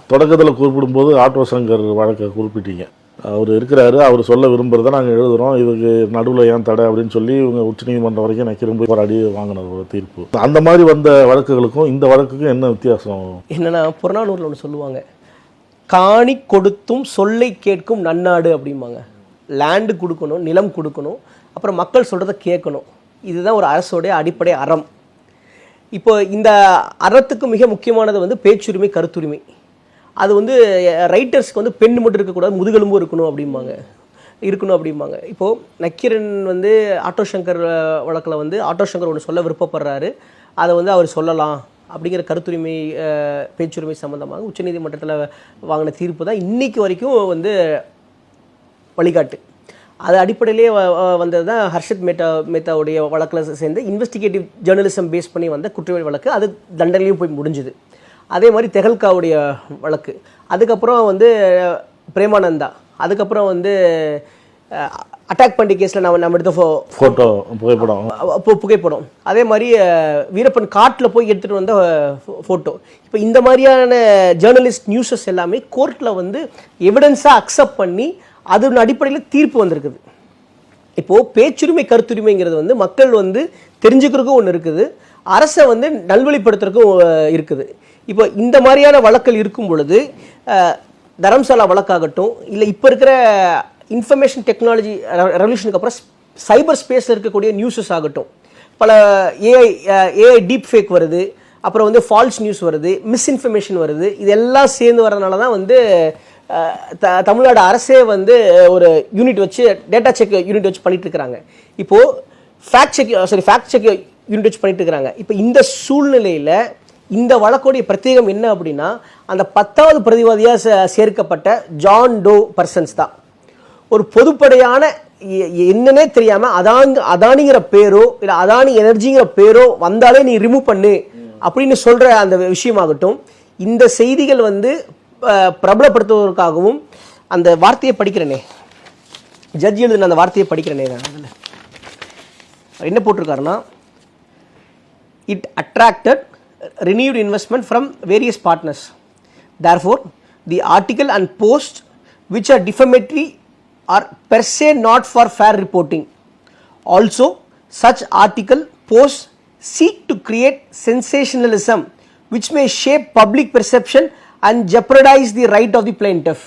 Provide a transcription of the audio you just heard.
தொடக்கத்தில் குறிப்பிடும்போது ஆட்டோ சங்கர் வழக்கை குறிப்பிட்டீங்க. அவர் இருக்கிறாரு, அவர் சொல்ல விரும்புகிறத நாங்கள் எழுதுகிறோம், இதுக்கு நடுவில் ஏன் தடை அப்படின்னு சொல்லி இவங்க உச்சநீதிமன்றம் வரைக்கும் நக்கிரும்பு போராடி வாங்கின ஒரு தீர்ப்பு. அந்த மாதிரி வந்த வழக்குகளுக்கும் இந்த வழக்குக்கும் என்ன வித்தியாசம்? என்னன்னா, புறநானூரில் ஒன்று சொல்லுவாங்க, காணி கொடுத்தும் சொல்லை கேட்கும் நன்னாடு அப்படிம்பாங்க. லேண்டு கொடுக்கணும், நிலம் கொடுக்கணும், அப்புறம் மக்கள் சொல்கிறத கேட்கணும். இதுதான் ஒரு அரசோடைய அடிப்படை அறம். இப்போ இந்த அறத்துக்கு மிக முக்கியமானது வந்து பேச்சுரிமை, கருத்துரிமை. அது வந்து ரைட்டர்ஸ்க்கு வந்து பெண் மட்டும் இருக்கக்கூடாது, முதுகெலும்பும் இருக்கணும் அப்படிம்பாங்க. இப்போது நக்கீரன் வந்து ஆட்டோ சங்கர் வழக்கில் வந்து ஆட்டோ சங்கர் ஒன்று சொல்ல விருப்பப்படுறாரு, அதை வந்து அவர் சொல்லலாம் அப்படிங்கிற கருத்துரிமை, பேச்சுரிமை சம்மந்தமாக உச்சநீதிமன்றத்தில் வாங்கின தீர்ப்பு தான் இன்றைக்கு வரைக்கும் வந்து வழிகாட்டு. அது அடிப்படையிலே வந்தது தான் ஹர்ஷத் மேத்தாவுடைய வழக்கில் சேர்ந்து இன்வெஸ்டிகேட்டிவ் ஜேர்னலிசம் பேஸ் பண்ணி வந்த குற்றவியல் வழக்கு. அது தண்டனையும் போய் முடிஞ்சுது. அதே மாதிரி தெஹல்காவுடைய வழக்கு, அதுக்கப்புறம் வந்து பிரேமானந்தா, அதுக்கப்புறம் வந்து அட்டாக் பண்ணி கேஸில் நம்ம எடுத்த புகைப்படம், அதே மாதிரி வீரப்பன் காட்டில் போய் எடுத்துகிட்டு வந்த ஃபோட்டோ. இப்போ இந்த மாதிரியான ஜேர்னலிஸ்ட் நியூஸஸ் எல்லாமே கோர்ட்டில் வந்து எவிடன்ஸாக அக்செப்ட் பண்ணி அதன் அடிப்படையில் தீர்ப்பு வந்திருக்குது. இப்போது பேச்சுரிமை, கருத்துரிமைங்கிறது வந்து மக்கள் வந்து தெரிஞ்சுக்கிறதுக்கும் ஒன்று இருக்குது, அரசை வந்து நல்வழிப்படுத்துறதுக்கும் இருக்குது. இப்போ இந்த மாதிரியான வழக்கல் இருக்கும் பொழுது தரம்சாலா வழக்காகட்டும், இல்லை இப்போ இருக்கிற இன்ஃபர்மேஷன் டெக்னாலஜி ரெவல்யூஷனுக்கு அப்புறம் சைபர் ஸ்பேஸில் இருக்கக்கூடிய நியூஸஸ் ஆகட்டும், பல ஏஐ டீப் ஃபேக் வருது, அப்புறம் வந்து ஃபால்ஸ் நியூஸ் வருது, மிஸ்இன்ஃபர்மேஷன் வருது. இதெல்லாம் சேர்ந்து வரதுனால தான் வந்து தமிழ்நாடு அரசே வந்து ஒரு யூனிட் வச்சு, டேட்டா செக் யூனிட் வச்சு பண்ணிட்டு இருக்கிறாங்க. இப்போது ஃபேக்ட் செக் யூனிட் வச்சு பண்ணிட்டு இருக்கிறாங்க. இப்போ இந்த சூழ்நிலையில் இந்த வழக்குடைய பிரத்யேகம் என்ன அப்படின்னா, அந்த 10வது பிரதிவாதியாக சேர்க்கப்பட்ட ஜான் டோ பர்சன்ஸ் தான் ஒரு பொதுப்படையான என்னன்னே தெரியாமல் அதானிங்கிற பேரோ இல்லை அதானி எனர்ஜிங்கிற பேரோ வந்தாலே நீ ரிமூவ் பண்ணு அப்படின்னு சொல்கிற அந்த விஷயமாகட்டும், இந்த செய்திகள் வந்து பிரபலப்படுத்துவதற்காகவும் அந்த வார்த்தையை படிக்கிறேனே, ஜட்ஜ் எழுதுன அந்த வார்த்தையை படிக்கிறேனே, அதில் என்ன போட்டிருக்காருன்னா, it attracted renewed investment from various partners. Therefore, the article and post which are defamatory are per se not for fair reporting. Also, such article posts seek to create sensationalism which may shape public perception and jeopardize the right of the plaintiff.